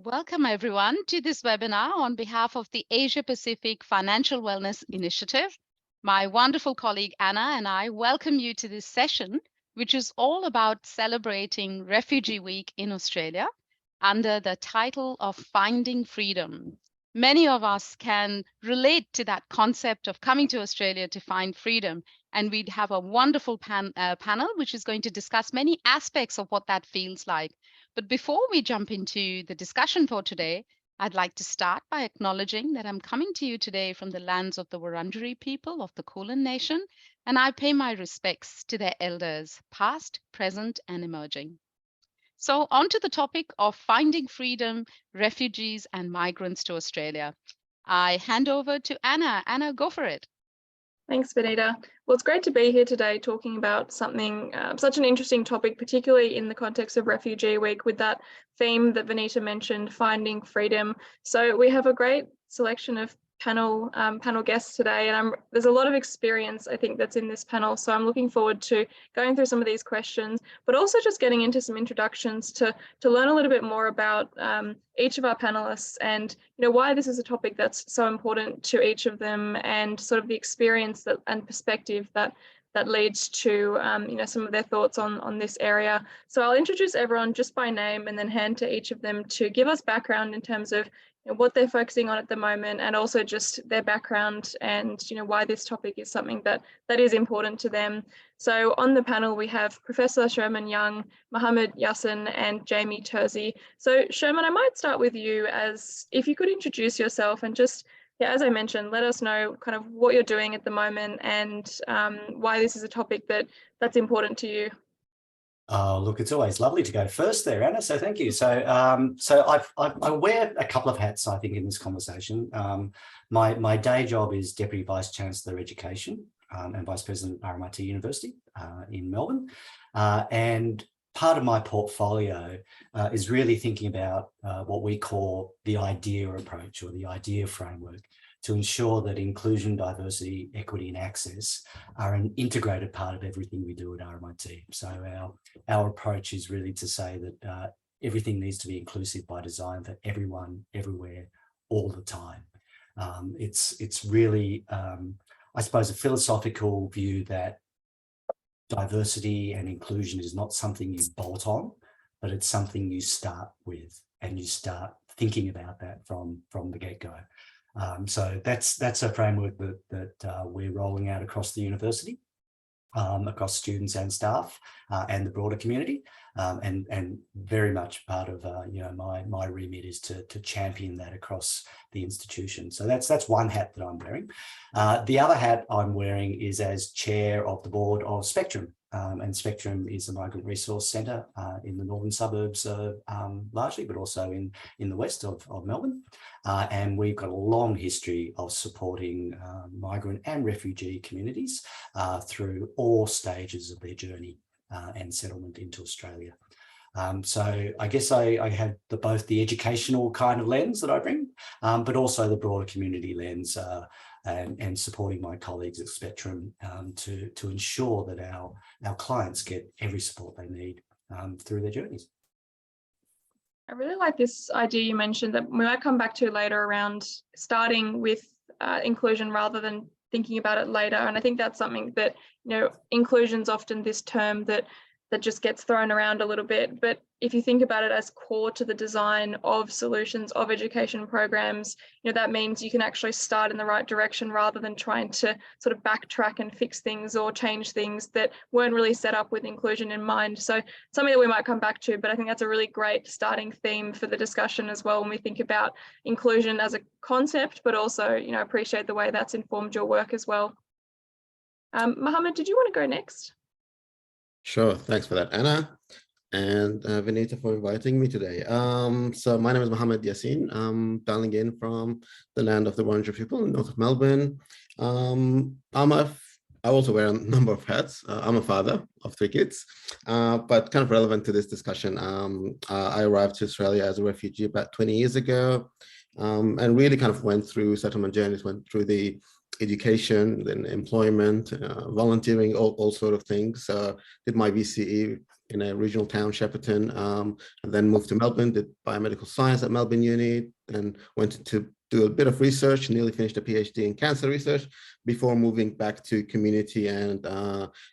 Welcome everyone to this webinar on behalf of the Asia Pacific Financial Wellness Initiative. My wonderful colleague Anna and I welcome you to this session, which is all about celebrating Refugee Week in Australia under the title of Finding Freedom. Many of us can relate to that concept of coming to Australia to find freedom, and we have a wonderful panel which is going to discuss many aspects of what that feels like. But before we jump into the discussion for today, I'd like to start by acknowledging that I'm coming to you today from the lands of the Wurundjeri people of the Kulin Nation, and I pay my respects to their elders, past, present, and emerging. So on to the topic of finding freedom, refugees and migrants to Australia. I hand over to Anna. Anna, go for it. Thanks, Vinita. Well, it's great to be here today talking about something, such an interesting topic, particularly in the context of Refugee Week, with that theme that Vinita mentioned, finding freedom. So we have a great selection of panel guests today, and there's a lot of experience, I think, that's in this panel. So I'm looking forward to going through some of these questions, but also just getting into some introductions to learn a little bit more about each of our panelists and why this is a topic that's so important to each of them, and sort of the experience and perspective that leads to some of their thoughts on this area. So I'll introduce everyone just by name and then hand to each of them to give us background in terms of what they're focusing on at the moment, and also just their background and why this topic is something that is important to them. So on the panel we have Professor Sherman Young, Mohammed, Yassin and Jamie Terzi. So Sherman, I might start with you, as if you could introduce yourself and just, as I mentioned, let us know kind of what you're doing at the moment and why this is a topic that's important to you. Oh, look, it's always lovely to go first there, Anna, so thank you. So I wear a couple of hats, I think, in this conversation. My day job is Deputy Vice Chancellor Education and Vice President RMIT University in Melbourne. And part of my portfolio is really thinking about what we call the IDEA approach, or the IDEA framework, to ensure that inclusion, diversity, equity and access are an integrated part of everything we do at RMIT. So our approach is really to say that everything needs to be inclusive by design for everyone, everywhere, all the time. It's really, I suppose, a philosophical view that diversity and inclusion is not something you bolt on, but it's something you start with, and you start thinking about that from the get-go. So that's a framework that we're rolling out across the university, across students and staff and the broader community, and very much part of my remit is to champion that across the institution. So that's one hat that I'm wearing. The other hat I'm wearing is as chair of the board of Spectrum. And Spectrum is a migrant resource centre in the northern suburbs largely, but also in the west of Melbourne. And we've got a long history of supporting migrant and refugee communities through all stages of their journey and settlement into Australia. So I guess I have both the educational kind of lens that I bring, but also the broader community lens and supporting my colleagues at Spectrum to ensure that our clients get every support they need through their journeys. I really like this idea you mentioned that we might come back to later around starting with inclusion rather than thinking about it later. And I think that's something that, inclusion's often this term that just gets thrown around a little bit. But if you think about it as core to the design of solutions, of education programs, that means you can actually start in the right direction rather than trying to sort of backtrack and fix things or change things that weren't really set up with inclusion in mind. So something that we might come back to, but I think that's a really great starting theme for the discussion as well when we think about inclusion as a concept, but also, appreciate the way that's informed your work as well. Mohammed, did you want to go next? Sure, thanks for that, Anna, and Vinita for inviting me today. So my name is Mohammed Yassin. I'm dialing in from the land of the Wurundjeri people in north of Melbourne. I also wear a number of hats. I'm a father of 3 kids, but kind of relevant to this discussion. I arrived to Australia as a refugee about 20 years ago, and really kind of went through settlement journeys, went through the education, then employment, volunteering, all sort of things. Did my VCE in a regional town, Chairperson, and then moved to Melbourne, did biomedical science at Melbourne Uni, and went to do a bit of research, nearly finished a PhD in cancer research before moving back to community and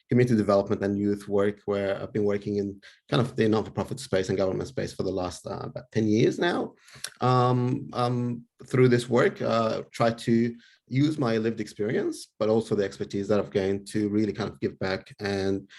community development and youth work, where I've been working in kind of the non-for-profit space and government space for the last about 10 years now. Through this work, try to use my lived experience, but also the expertise that I've gained to really kind of give back and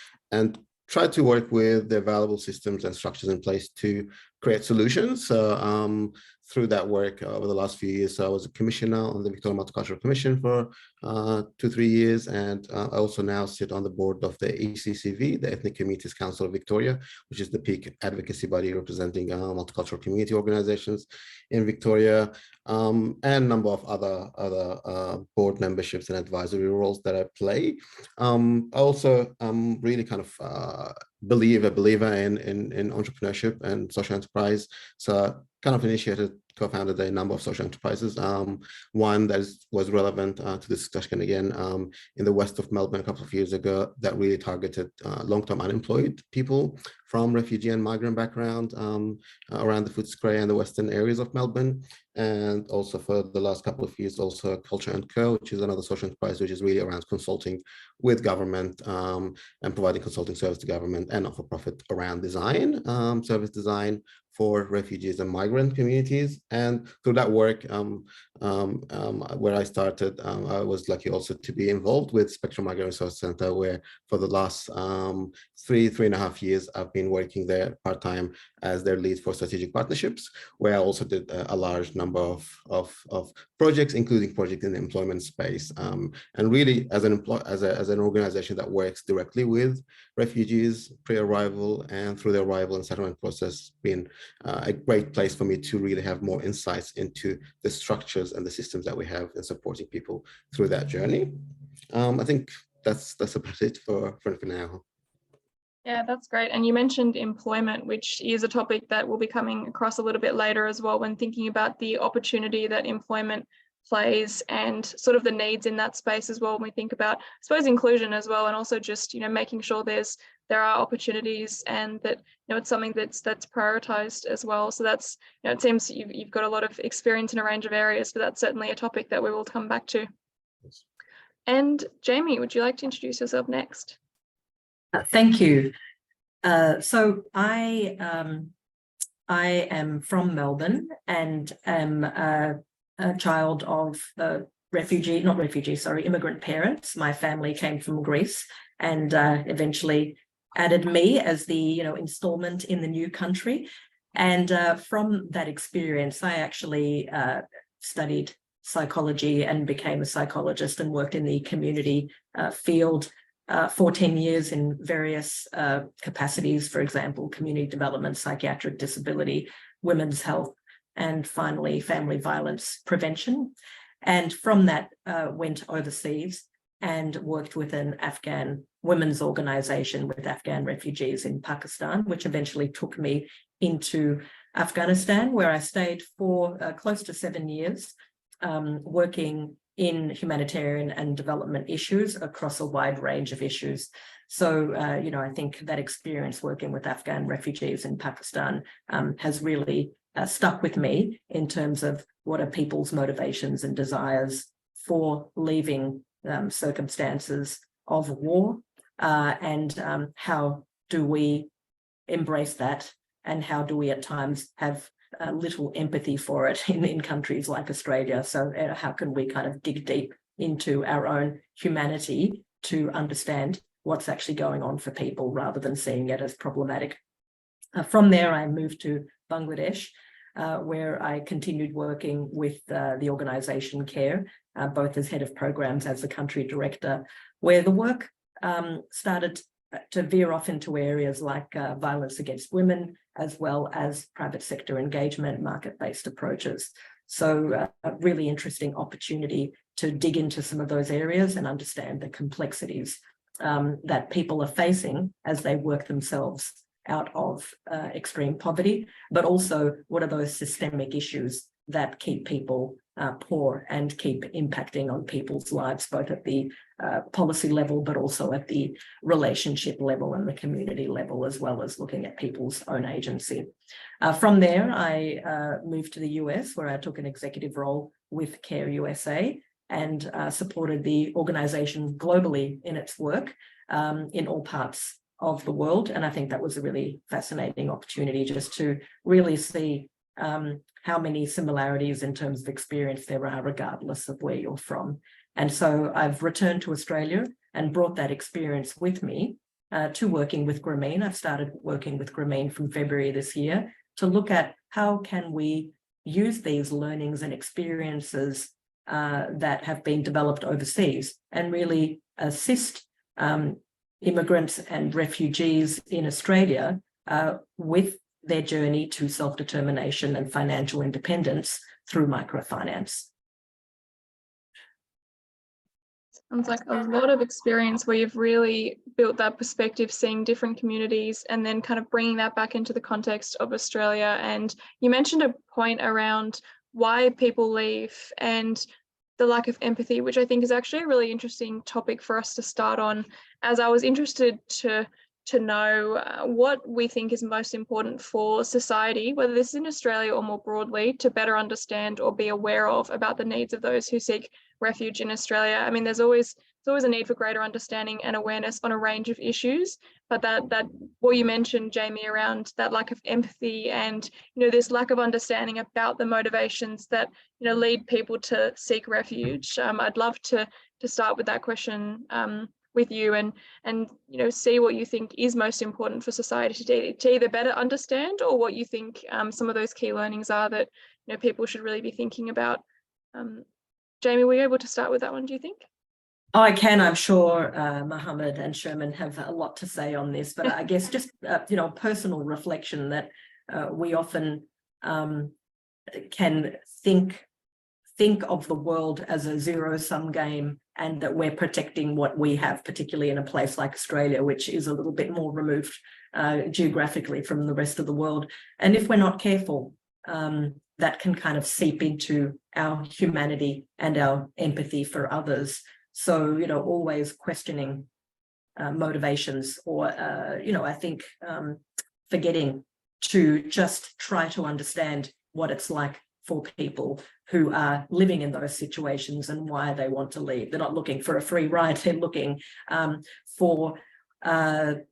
try to work with the available systems and structures in place to create solutions. So through that work over the last few years, so I was a commissioner on the Victoria Multicultural Commission for 2-3 years, and I also now sit on the board of the ECCV, the Ethnic Communities Council of Victoria, which is the peak advocacy body representing multicultural community organizations in Victoria, and a number of other board memberships and advisory roles that I play. I also really kind of a believer in entrepreneurship and social enterprise. So kind of co-founded a number of social enterprises. One that was relevant to this discussion again in the west of Melbourne a couple of years ago, that really targeted long-term unemployed people from refugee and migrant background around the Footscray and the western areas of Melbourne. And also for the last couple of years, also Culture & Co, which is another social enterprise, which is really around consulting with government and providing consulting service to government and not-for-profit around design, service design for refugees and migrant communities. And through that work, where I started, I was lucky also to be involved with Spectrum Migrant Resource Centre, where for the last 3.5 years, I've been working there part-time as their lead for strategic partnerships, where I also did a large number of projects, including projects in the employment space. And really, as an organization that works directly with refugees pre-arrival and through their arrival and settlement process, been a great place for me to really have more insights into the structures and the systems that we have in supporting people through that journey. I think that's about it for now. Yeah, that's great. And you mentioned employment, which is a topic that we'll be coming across a little bit later as well, when thinking about the opportunity that employment plays and sort of the needs in that space as well. When we think about, I suppose, inclusion as well, and also just, making sure there are opportunities and that, it's something that's prioritized as well. So that's, it seems you've got a lot of experience in a range of areas, but that's certainly a topic that we will come back to. Yes. And Jamie, would you like to introduce yourself next? Thank you. So I am from Melbourne and am a child of immigrant parents. My family came from Greece and eventually added me as the installment in the new country. And from that experience, I actually studied psychology and became a psychologist and worked in the community field for 10 years in various capacities, for example, community development, psychiatric disability, women's health, and finally family violence prevention. And from that went overseas and worked with an Afghan women's organization with Afghan refugees in Pakistan, which eventually took me into Afghanistan, where I stayed for close to 7 years, working in humanitarian and development issues across a wide range of issues. So, I think that experience working with Afghan refugees in Pakistan has really stuck with me in terms of what are people's motivations and desires for leaving circumstances of war, and how do we embrace that, and how do we at times have little empathy for it in countries like Australia. So how can we kind of dig deep into our own humanity to understand what's actually going on for people rather than seeing it as problematic. From there, I moved to Bangladesh, where I continued working with the organisation CARE, both as head of programs as the country director, where the work started to veer off into areas like violence against women, as well as private sector engagement, market-based approaches. So a really interesting opportunity to dig into some of those areas and understand the complexities that people are facing as they work themselves out of extreme poverty, but also what are those systemic issues that keep people poor and keep impacting on people's lives, both at the policy level, but also at the relationship level and the community level, as well as looking at people's own agency. From there, I moved to the US, where I took an executive role with CARE USA and supported the organization globally in its work in all parts of the world. And I think that was a really fascinating opportunity just to really see how many similarities in terms of experience there are, regardless of where you're from. And so I've returned to Australia and brought that experience with me to working with Grameen. I've started working with Grameen from February this year to look at how can we use these learnings and experiences that have been developed overseas and really assist immigrants and refugees in Australia with their journey to self-determination and financial independence through microfinance. Sounds like a lot of experience where you've really built that perspective, seeing different communities and then kind of bringing that back into the context of Australia. And you mentioned a point around why people leave and the lack of empathy, which I think is actually a really interesting topic for us to start on, as I was interested to know what we think is most important for society, whether this is in Australia or more broadly, to better understand or be aware of about the needs of those who seek refuge in Australia. I mean, there's always a need for greater understanding and awareness on a range of issues, but that what you mentioned, Jamie, around that lack of empathy and this lack of understanding about the motivations that lead people to seek refuge. I'd love to start with that question with you and see what you think is most important for society to either better understand, or what you think some of those key learnings are that people should really be thinking about. Jamie, were you able to start with that one, do you think? Oh, I can. I'm sure Mohammed and Sherman have a lot to say on this, but I guess just personal reflection that we often can think of the world as a zero-sum game, and that we're protecting what we have, particularly in a place like Australia, which is a little bit more removed geographically from the rest of the world. And if we're not careful, that can kind of seep into our humanity and our empathy for others. So, always questioning motivations, or, I think forgetting to just try to understand what it's like for people who are living in those situations and why they want to leave. They're not looking for a free ride. They're looking for their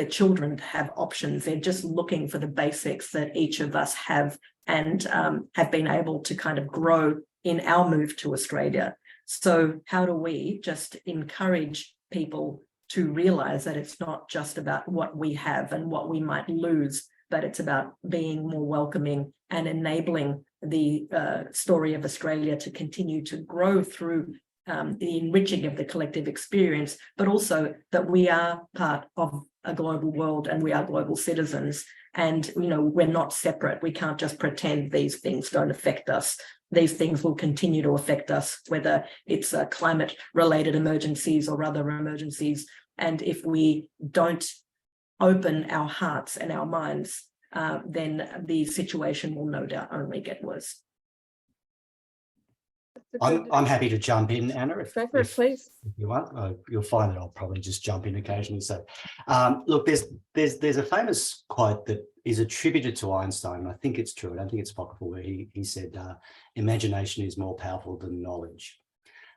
children to have options. They're just looking for the basics that each of us have and have been able to kind of grow in our move to Australia. So how do we just encourage people to realize that it's not just about what we have and what we might lose, but it's about being more welcoming and enabling the story of Australia to continue to grow through the enriching of the collective experience, but also that we are part of a global world and we are global citizens. And, we're not separate. We can't just pretend these things don't affect us. These things will continue to affect us, whether it's climate-related emergencies or other emergencies. And if we don't open our hearts and our minds, then the situation will no doubt only get worse. I'm happy to jump in, Anna, if please. If you want. You'll find that I'll probably just jump in occasionally. So, look, there's a famous quote that is attributed to Einstein. I think it's true. I don't think it's apocryphal, where he said, "Imagination is more powerful than knowledge,"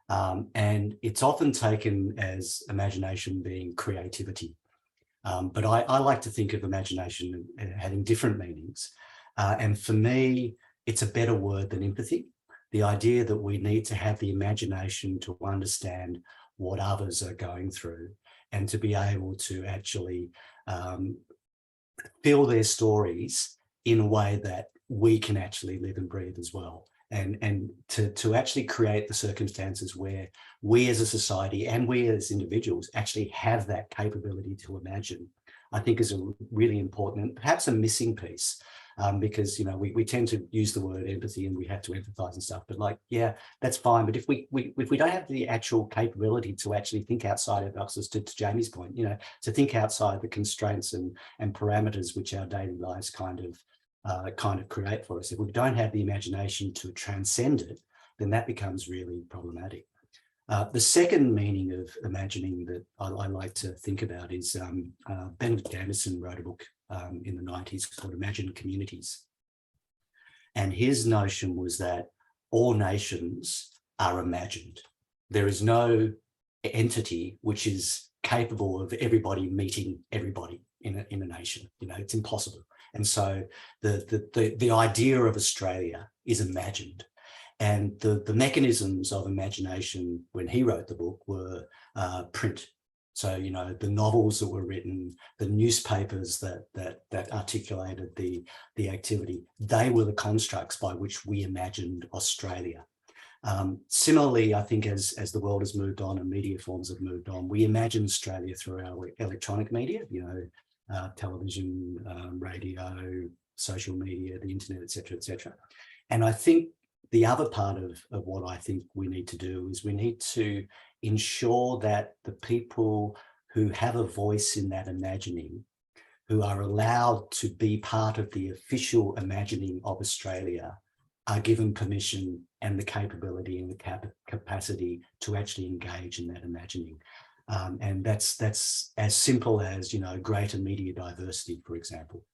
and it's often taken as imagination being creativity. But I like to think of imagination having different meanings, and for me, it's a better word than empathy. The idea that we need to have the imagination to understand what others are going through and to be able to actually feel their stories in a way that we can actually live and breathe as well. And to actually create the circumstances where we as a society and we as individuals actually have that capability to imagine, I think is a really important and perhaps a missing piece. Because we tend to use the word empathy and we have to empathize and stuff, but that's fine. But if we don't have the actual capability to actually think outside of us, to Jamie's point, to think outside the constraints and parameters which our daily lives kind of kind of create for us. If we don't have the imagination to transcend it, then that becomes really problematic. The second meaning of imagining that I like to think about is Benedict Anderson wrote a book in the 90s called Imagine Communities. And his notion was that all nations are imagined. There is no entity which is capable of everybody meeting everybody in a nation. You know, it's impossible. And so the idea of Australia is imagined. And the mechanisms of imagination when he wrote the book were print. So, you know, the novels that were written, the newspapers that articulated the activity, they were the constructs by which we imagined Australia. Similarly, I think as the world has moved on and media forms have moved on, we imagine Australia through our electronic media, you know, television, radio, social media, the internet, et cetera, et cetera. And I think the other part of what I think we need to do is we need to ensure that the people who have a voice in that imagining, who are allowed to be part of the official imagining of Australia, are given permission and the capability and the capacity to actually engage in that imagining. And that's as simple as, you know, greater media diversity, for example.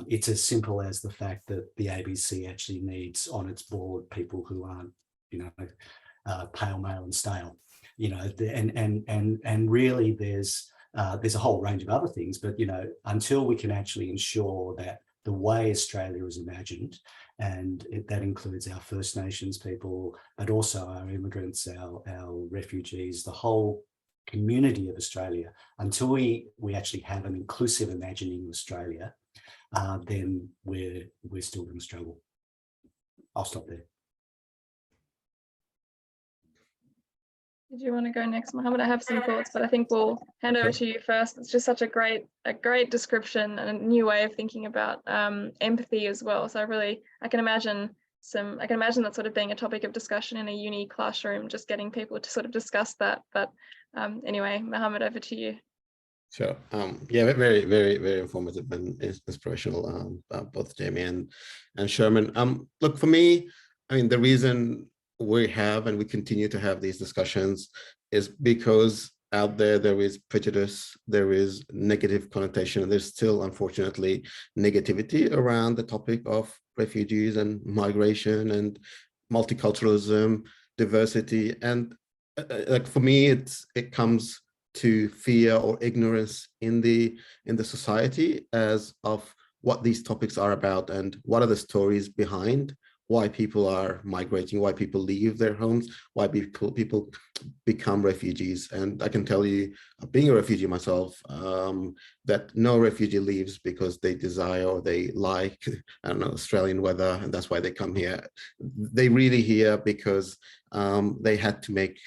It's as simple as the fact that the ABC actually needs on its board people who aren't, you know, pale, male and stale, you know, and really there's a whole range of other things, but, you know, until we can actually ensure that the way Australia is imagined, and that includes our First Nations people, but also our immigrants, our refugees, the whole community of Australia, until we actually have an inclusive imagining of Australia, then we're still going to struggle. I'll stop there. Did you want to go next, Mohammed? I have some thoughts, but I think we'll hand over to you first. It's just such a great description and a new way of thinking about empathy as well. So I can imagine that sort of being a topic of discussion in a uni classroom, just getting people to sort of discuss that. But anyway, Mohammed, over to you. Sure. Yeah, very, very, very informative and inspirational, both Jamie and Sherman. Look, for me, I mean, the reason we have and we continue to have these discussions is because out there is prejudice, there is negative connotation, and there's still, unfortunately, negativity around the topic of refugees and migration and multiculturalism, diversity. And like for me, it comes to fear or ignorance in the society as of what these topics are about and what are the stories behind why people are migrating, why people leave their homes, why people become refugees. And I can tell you, being a refugee myself, that no refugee leaves because they desire or they like, I don't know, Australian weather, and that's why they come here. They really here because they had to make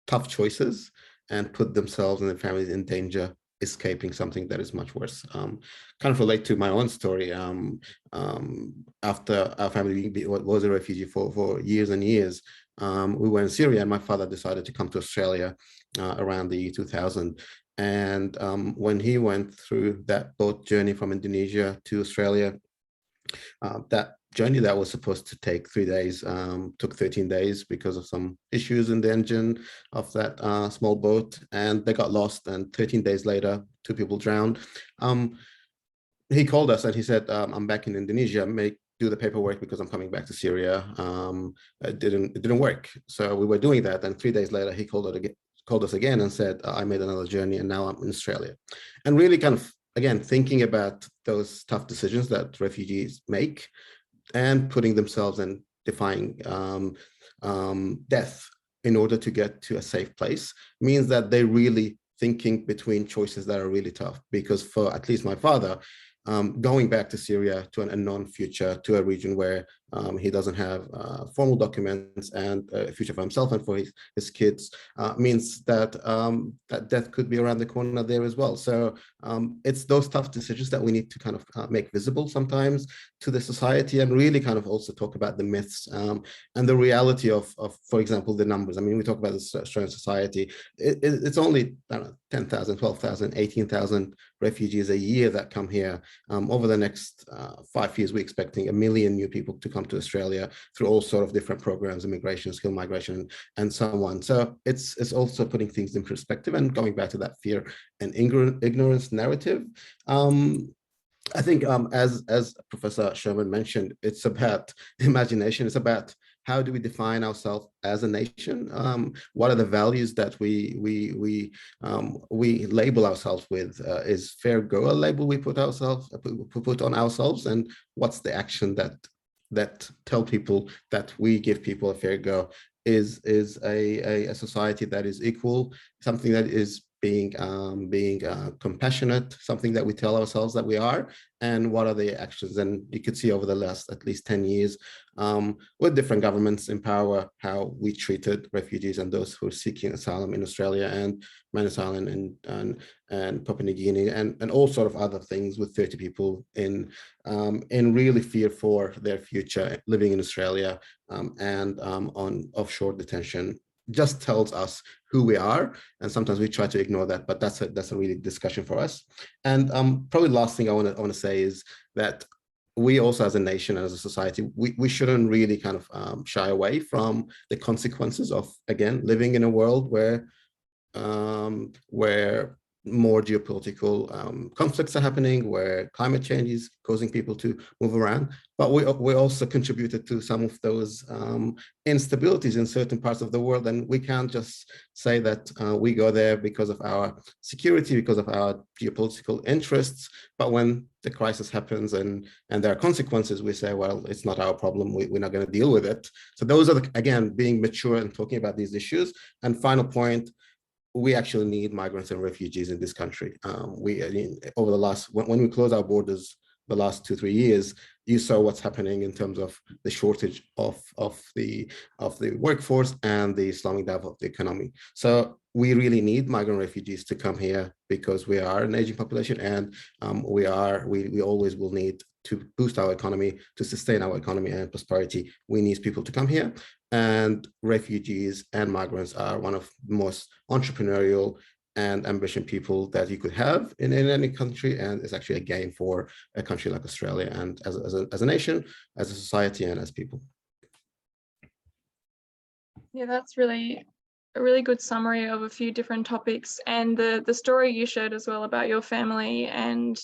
tough choices and put themselves and their families in danger, escaping something that is much worse. Kind of relate to my own story. After our family was a refugee for years and years, we were in Syria, and my father decided to come to Australia around the year 2000. And when he went through that boat journey from Indonesia to Australia, that journey that was supposed to take 3 days took 13 days because of some issues in the engine of that small boat, and they got lost, and 13 days later 2 people drowned. He called us and he said, I'm back in Indonesia, do the paperwork because I'm coming back to Syria. It didn't work, so we were doing that, and 3 days later he called us again and said, I made another journey and now I'm in Australia. And really kind of, again, thinking about those tough decisions that refugees make and putting themselves in defying death in order to get to a safe place means that they're really thinking between choices that are really tough. Because for at least my father, going back to Syria, to an unknown future, to a region where he doesn't have formal documents and a future for himself and for his kids, means that that death could be around the corner there as well. So it's those tough decisions that we need to kind of make visible sometimes to the society, and really kind of also talk about the myths and the reality of, for example, the numbers. I mean, we talk about the Australian society. It's only 10,000, 12,000, 18,000 refugees a year that come here. Over the next 5 years, we're expecting 1 million new people to come to Australia through all sort of different programs, immigration, skill migration, and so on. So it's also putting things in perspective and going back to that fear and ignorance narrative. I think as Professor Sherman mentioned, it's about imagination. It's about how do we define ourselves as a nation? What are the values that we label ourselves with? Is fair go a label we put on ourselves? And what's the action that tell people that we give people a fair go? Is a society that is equal, something that is being compassionate, something that we tell ourselves that we are, and what are the actions? And you could see over the last at least 10 years with different governments in power, how we treated refugees and those who are seeking asylum in Australia and Manus Island and Papua New Guinea and all sort of other things, with 30 people in really fear for their future living in Australia and on offshore detention. Just tells us who we are, and sometimes we try to ignore that, but that's a really discussion for us. And probably the last thing I want to say is that we also, as a nation and as a society, we shouldn't really kind of shy away from the consequences of, again, living in a world where more geopolitical conflicts are happening, where climate change is causing people to move around. But we also contributed to some of those instabilities in certain parts of the world. And we can't just say that we go there because of our security, because of our geopolitical interests. But when the crisis happens and there are consequences, we say, well, it's not our problem. We're not going to deal with it. So those are, again, being mature and talking about these issues. And final point, we actually need migrants and refugees in this country. Over the last, when we closed our borders the last 2-3 years, you saw what's happening in terms of the shortage of the workforce and the slowing down of the economy. So we really need migrant refugees to come here because we are an aging population, and we always will need to boost our economy, to sustain our economy and prosperity. We need people to come here, and refugees and migrants are one of the most entrepreneurial and ambitious people that you could have in any country, and it's actually a gain for a country like Australia, and as a nation, as a society, and as people. Yeah, that's really a really good summary of a few different topics, and the story you shared as well about your family and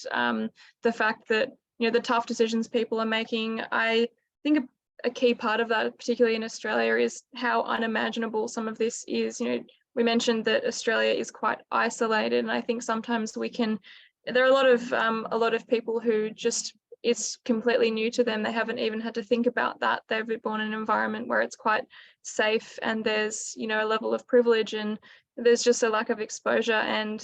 the fact that, you know, the tough decisions people are making. I think a key part of that, particularly in Australia, is how unimaginable some of this is. You know, we mentioned that Australia is quite isolated, and I think sometimes there are a lot of people who just, it's completely new to them. They haven't even had to think about that. They've been born in an environment where it's quite safe, and there's, you know, a level of privilege, and there's just a lack of exposure. And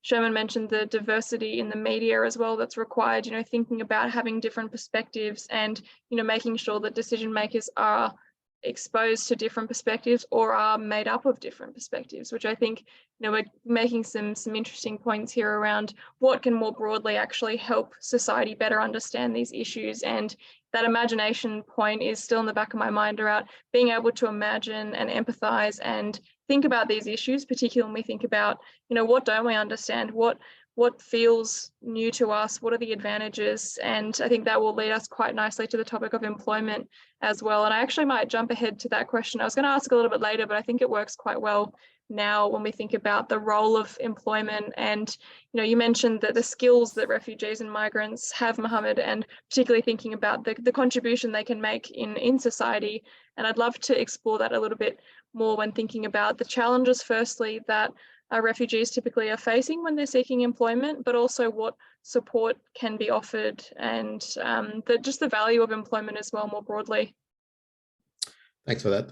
Sherman mentioned the diversity in the media as well that's required, you know, thinking about having different perspectives and, you know, making sure that decision makers are exposed to different perspectives or are made up of different perspectives, which I think, you know, we're making some interesting points here around what can more broadly actually help society better understand these issues. And that imagination point is still in the back of my mind around being able to imagine and empathize and think about these issues, particularly when we think about, you know, what don't we understand, what feels new to us, what are the advantages? And I think that will lead us quite nicely to the topic of employment as well. And I actually might jump ahead to that question. I was going to ask a little bit later, but I think it works quite well now when we think about the role of employment. And, you know, you mentioned that the skills that refugees and migrants have, Mohammed, and particularly thinking about the contribution they can make in society. And I'd love to explore that a little bit more when thinking about the challenges, firstly, that refugees typically are facing when they're seeking employment, but also what support can be offered, and just the value of employment as well more broadly. Thanks for that.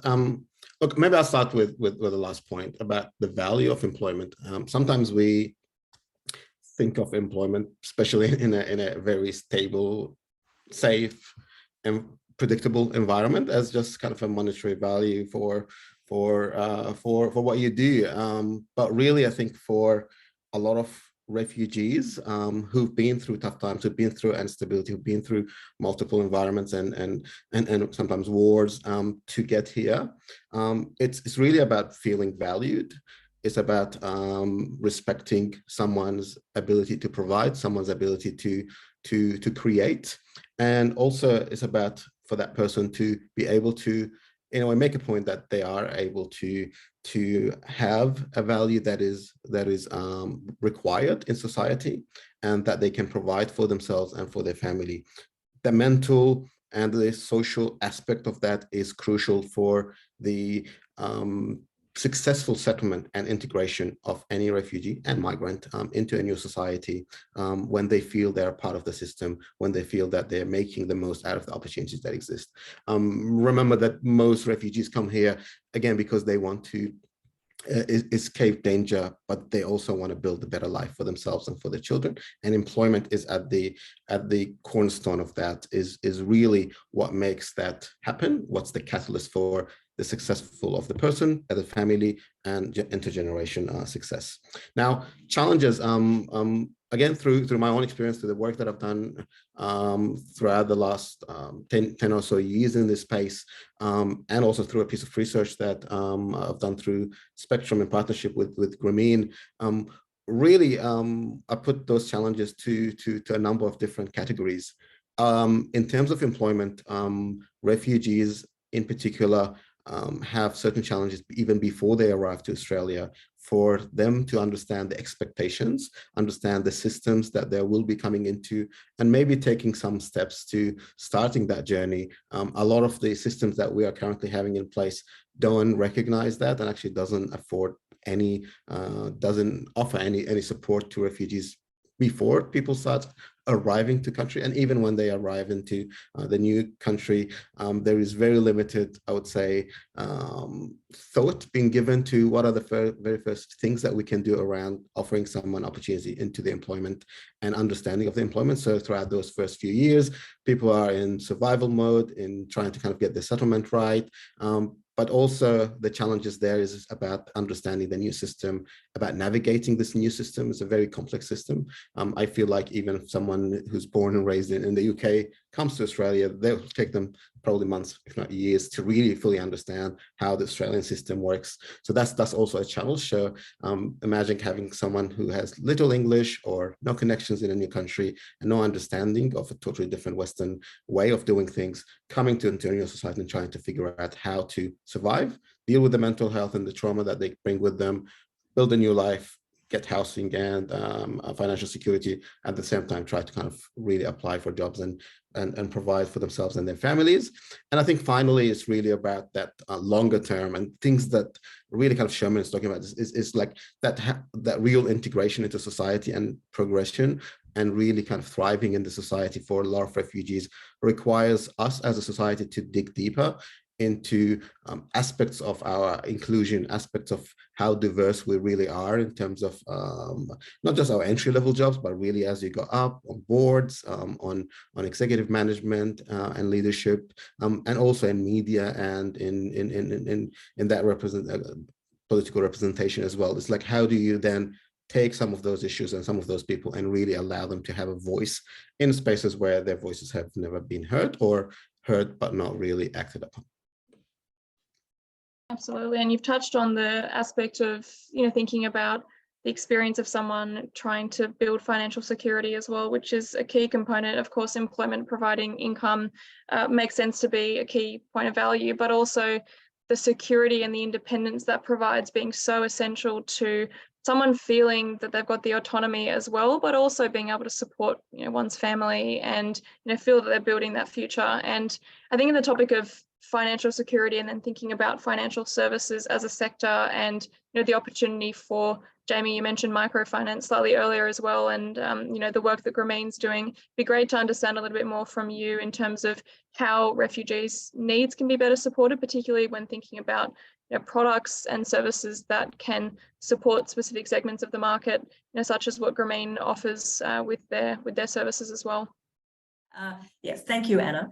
Look, maybe I'll start with the last point about the value of employment. Sometimes we think of employment, especially in a very stable, safe, and predictable environment as just kind of a monetary value for what you do. But really, I think for a lot of refugees who've been through tough times, who've been through instability, who've been through multiple environments and sometimes wars to get here, it's really about feeling valued. It's about respecting someone's ability to provide, someone's ability to create, and also it's about for that person to be able to, in a way, make a point that they are able to have a value that is required in society, and that they can provide for themselves and for their family. The mental and the social aspect of that is crucial for the successful settlement and integration of any refugee and migrant into a new society, when they feel they're part of the system, when they feel that they're making the most out of the opportunities that exist. Remember that most refugees come here, again, because they want to escape danger, but they also want to build a better life for themselves and for their children. And employment is at the cornerstone of that, is really what makes that happen, what's the catalyst for the successful of the person, the family, and intergeneration success. Now, challenges, again, through my own experience, through the work that I've done throughout the last 10 or so years in this space, and also through a piece of research that I've done through Spectrum in partnership with Grameen, really, I put those challenges to a number of different categories. In terms of employment, refugees in particular have certain challenges even before they arrive to Australia, for them to understand the expectations, understand the systems that they will be coming into, and maybe taking some steps to starting that journey. A lot of the systems that we are currently having in place don't recognize that, and actually doesn't afford any, doesn't offer any support to refugees before people start arriving to country. And even when they arrive into the new country, there is very limited, I would say, thought being given to what are the very first things that we can do around offering someone opportunity into the employment and understanding of the employment. So throughout those first few years, people are in survival mode, in trying to kind of get the settlement right. But also the challenges there is about understanding the new system, about navigating this new system. It's a very complex system. I feel like even if someone who's born and raised in the UK comes to Australia, they'll take them probably months, if not years, to really fully understand how the Australian system works. So that's also a challenge. So imagine having someone who has little English or no connections in a new country and no understanding of a totally different Western way of doing things, coming to a new society and trying to figure out how to survive, deal with the mental health and the trauma that they bring with them, build a new life, get housing and financial security, at the same time try to kind of really apply for jobs and provide for themselves and their families. And I think finally it's really about that longer term, and things that really kind of Sherman is talking about is like that real integration into society and progression, and really kind of thriving in the society for a lot of refugees requires us as a society to dig deeper into aspects of our inclusion, aspects of how diverse we really are in terms of not just our entry-level jobs, but really as you go up on boards, on executive management and leadership, and also in media and in that political representation as well. It's like, how do you then take some of those issues and some of those people and really allow them to have a voice in spaces where their voices have never been heard, or heard but not really acted upon? Absolutely. And you've touched on the aspect of, thinking about the experience of someone trying to build financial security as well, which is a key component. Of course, employment, providing income makes sense to be a key point of value, but also the security and the independence that provides being so essential to someone feeling that they've got the autonomy as well, but also being able to support one's family and feel that they're building that future. And I think in the topic of financial security, and then thinking about financial services as a sector, and the opportunity for, Jamie, you mentioned microfinance slightly earlier as well, and the work that Grameen's doing. It'd be great to understand a little bit more from you in terms of how refugees' needs can be better supported, particularly when thinking about products and services that can support specific segments of the market, such as what Grameen offers with their services as well. Yes, thank you, Anna.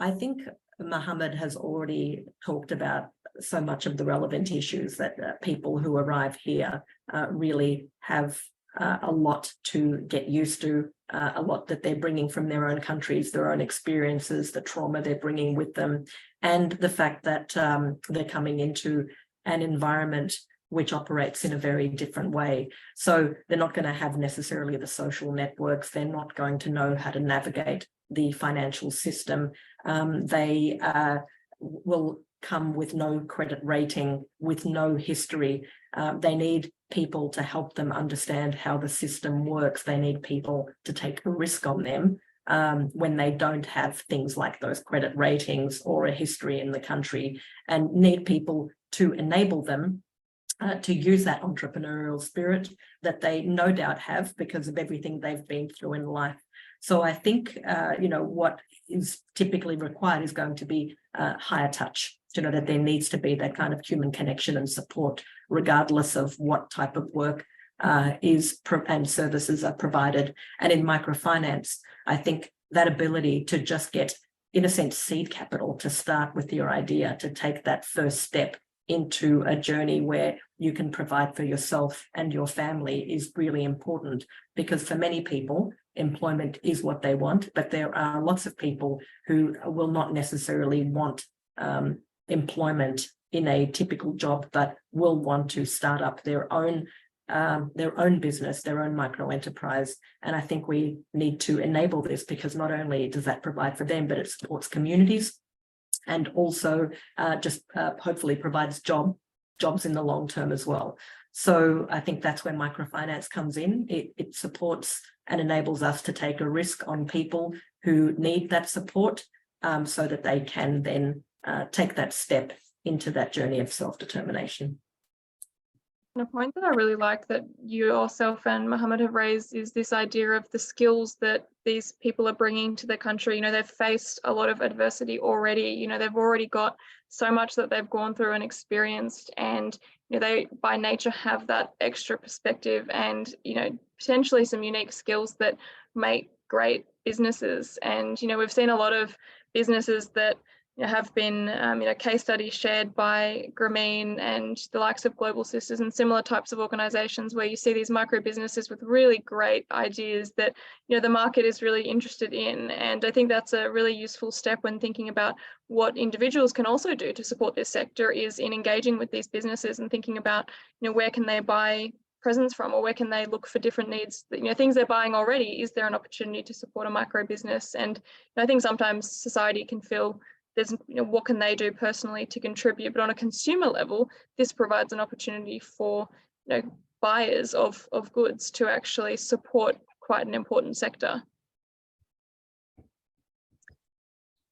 I think Mohammed has already talked about so much of the relevant issues that people who arrive here really have a lot to get used to, a lot that they're bringing from their own countries, their own experiences, the trauma they're bringing with them, and the fact that they're coming into an environment which operates in a very different way. So they're not going to have necessarily the social networks. They're not going to know how to navigate the financial system. They will come with no credit rating, with no history. They need people to help them understand how the system works. They need people to take a risk on them when they don't have things like those credit ratings or a history in the country, and need people to enable them to use that entrepreneurial spirit that they no doubt have because of everything they've been through in life. So I think, what is typically required is going to be higher touch, that there needs to be that kind of human connection and support, regardless of what type of work and services are provided. And in microfinance, I think that ability to just get, in a sense, seed capital to start with your idea, to take that first step into a journey where you can provide for yourself and your family is really important, because for many people, employment is what they want, but there are lots of people who will not necessarily want employment in a typical job, but will want to start up their own business, their own micro enterprise. And I think we need to enable this, because not only does that provide for them, but it supports communities, and also hopefully provides jobs in the long term as well. So I think that's where microfinance comes in. It supports and enables us to take a risk on people who need that support, so that they can then take that step into that journey of self-determination. And a point that I really like that you yourself and Mohammed have raised is this idea of the skills that these people are bringing to the country. They've faced a lot of adversity already. They've already got so much that they've gone through and experienced, and they by nature have that extra perspective and potentially some unique skills that make great businesses. And we've seen a lot of businesses that have been case studies shared by Grameen and the likes of Global Sisters and similar types of organizations, where you see these micro businesses with really great ideas that the market is really interested in. And I think that's a really useful step when thinking about what individuals can also do to support this sector, is in engaging with these businesses and thinking about where can they buy presents from, or where can they look for different needs, things they're buying already. Is there an opportunity to support a micro business? And I think sometimes society can feel there's what can they do personally to contribute, but on a consumer level, this provides an opportunity for buyers of goods to actually support quite an important sector.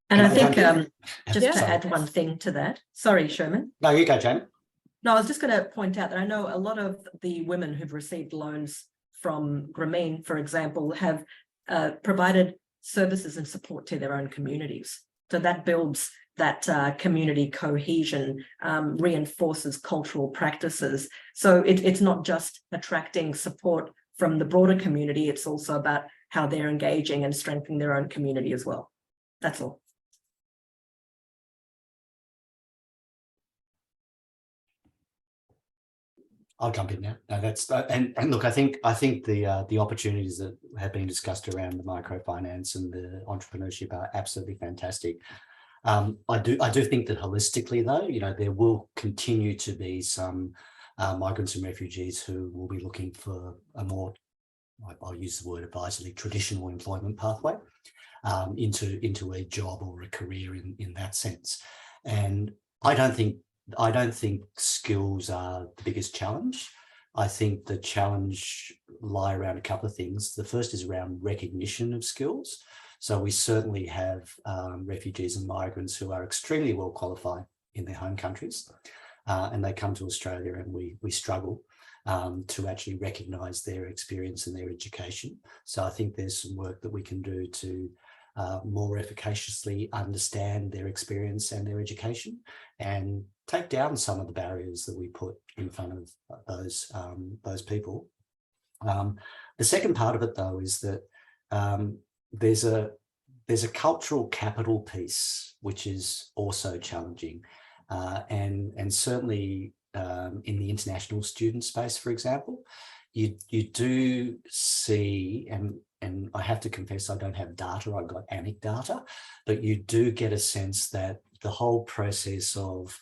And I think just to add one thing to that, sorry, Sherman. No, you go, Jamie. No, I was just going to point out that I know a lot of the women who've received loans from Grameen, for example, have provided services and support to their own communities. So that builds that community cohesion, reinforces cultural practices. So it's not just attracting support from the broader community, it's also about how they're engaging and strengthening their own community as well. That's all. I'll jump in now. No, that's and look, I think the opportunities that have been discussed around the microfinance and the entrepreneurship are absolutely fantastic. I do think that holistically, though, there will continue to be some migrants and refugees who will be looking for a more, I'll use the word advisedly, traditional employment pathway into a job or a career in that sense. And I don't think skills are the biggest challenge. I think the challenge lie around a couple of things. The first is around recognition of skills. So we certainly have refugees and migrants who are extremely well qualified in their home countries, and they come to Australia, and we struggle to actually recognise their experience and their education. So I think there's some work that we can do to more efficaciously understand their experience and their education, and take down some of the barriers that we put in front of those people. The second part of it, though, is that there's there's a cultural capital piece, which is also challenging. And certainly in the international student space, for example, you do see, and I have to confess I don't have data, I've got anecdata, but you do get a sense that the whole process of,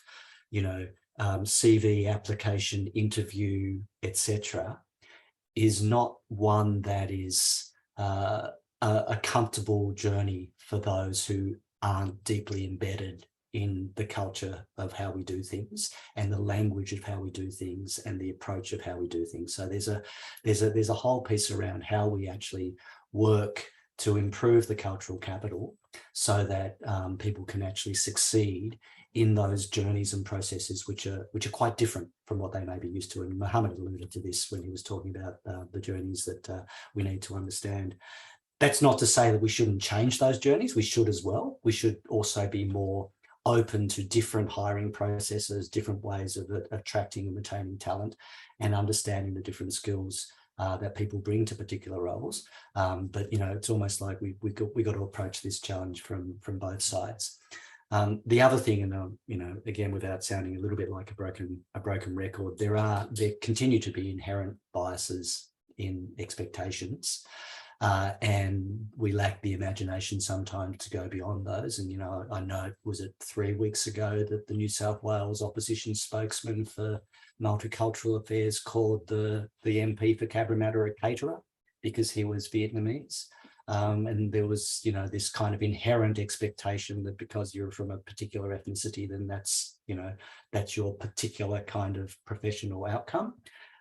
CV application, interview, etc., is not one that is a comfortable journey for those who aren't deeply embedded in the culture of how we do things and the language of how we do things and the approach of how we do things. So there's a whole piece around how we actually work to improve the cultural capital so that people can actually succeed in those journeys and processes which are quite different from what they may be used to. And Mohammed alluded to this when he was talking about the journeys that we need to understand. That's not to say that we shouldn't change those journeys. We should as well. We should also be more open to different hiring processes, different ways of attracting and retaining talent, and understanding the different skills that people bring to particular roles. But it's almost like we got to approach this challenge from both sides. The other thing, and again, without sounding a little bit like a broken record, there continue to be inherent biases in expectations. And we lack the imagination sometimes to go beyond those. And, I know, was it 3 weeks ago that the New South Wales opposition spokesman for multicultural affairs called the MP for Cabramatta a caterer because he was Vietnamese. And there was, this kind of inherent expectation that because you're from a particular ethnicity, then that's your particular kind of professional outcome.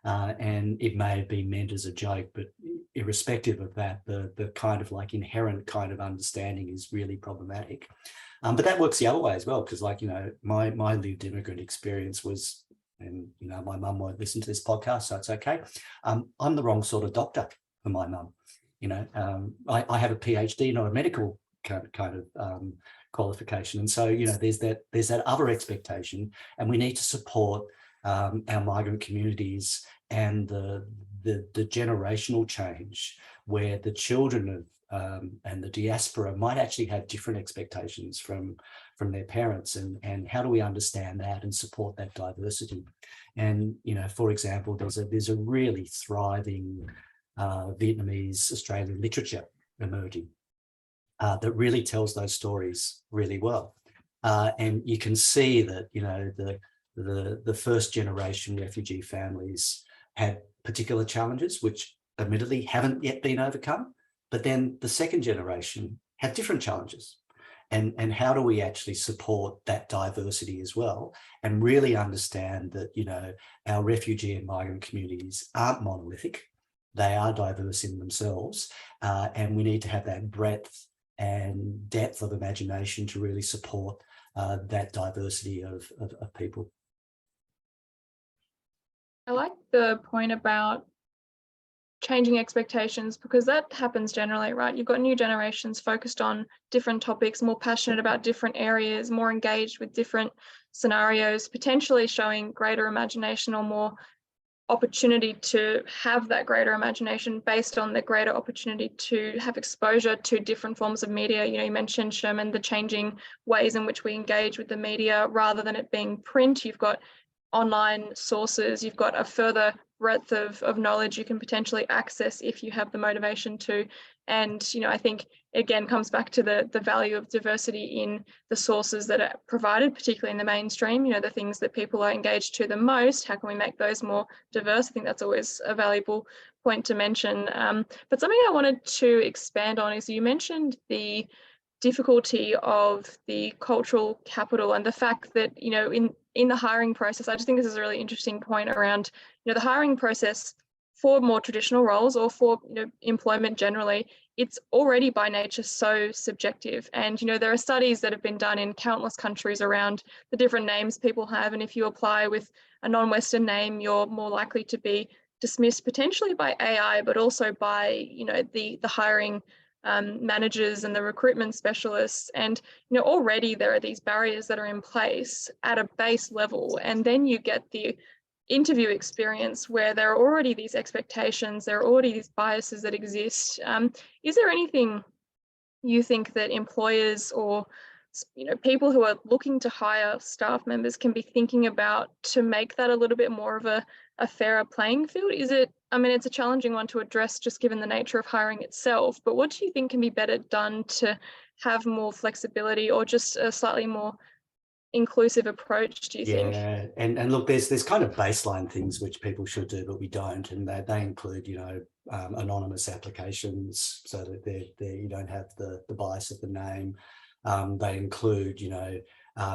And it may have been meant as a joke, but irrespective of that, the kind of like inherent kind of understanding is really problematic. But that works the other way as well, because my lived immigrant experience was, and my mum won't listen to this podcast, so it's okay. I'm the wrong sort of doctor for my mum. I have a PhD, not a medical kind of qualification, and so there's that other expectation, and we need to support our migrant communities and the generational change where the children of and the diaspora might actually have different expectations from their parents, and how do we understand that and support that diversity? And for example, there's a really thriving Vietnamese Australian literature emerging that really tells those stories really well, and you can see that the first generation refugee families had particular challenges which admittedly haven't yet been overcome, but then the second generation have different challenges. And how do we actually support that diversity as well and really understand that our refugee and migrant communities aren't monolithic, they are diverse in themselves, and we need to have that breadth and depth of imagination to really support that diversity of people. I like the point about changing expectations, because that happens generally, right? You've got new generations focused on different topics, more passionate about different areas, more engaged with different scenarios, potentially showing greater imagination or more opportunity to have that greater imagination based on the greater opportunity to have exposure to different forms of media. You mentioned, Sherman, the changing ways in which we engage with the media rather than it being print. You've got online sources, you've got a further breadth of knowledge you can potentially access if you have the motivation to. And I think again comes back to the value of diversity in the sources that are provided, particularly in the mainstream, the things that people are engaged to the most. How can we make those more diverse? I think that's always a valuable point to mention. But something I wanted to expand on is you mentioned the difficulty of the cultural capital and the fact that in the hiring process. I just think this is a really interesting point around the hiring process for more traditional roles or for employment generally. It's already by nature so subjective, and there are studies that have been done in countless countries around the different names people have, and if you apply with a non-Western name, you're more likely to be dismissed potentially by AI, but also by the hiring managers and the recruitment specialists. And already there are these barriers that are in place at a base level, and then you get the interview experience where there are already these expectations, there are already these biases that exist. Is there anything you think that employers or people who are looking to hire staff members can be thinking about to make that a little bit more of a fairer playing field? Is it, I mean, it's a challenging one to address just given the nature of hiring itself, but what do you think can be better done to have more flexibility or just a slightly more inclusive approach, do you think? Yeah, and look, there's kind of baseline things which people should do, but we don't, and they include, anonymous applications so that you don't have the bias of the name. They include,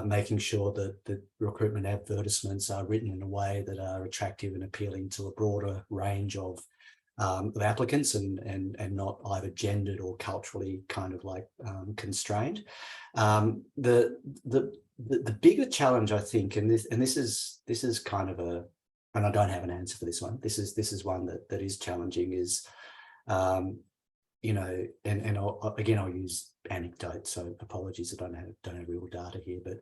making sure that the recruitment advertisements are written in a way that are attractive and appealing to a broader range of applicants and not either gendered or culturally kind of like constrained. The bigger challenge, I think, and this is kind of and I don't have an answer for this one. This is one that is challenging. Is I'll use anecdotes, so apologies, I don't have real data here, but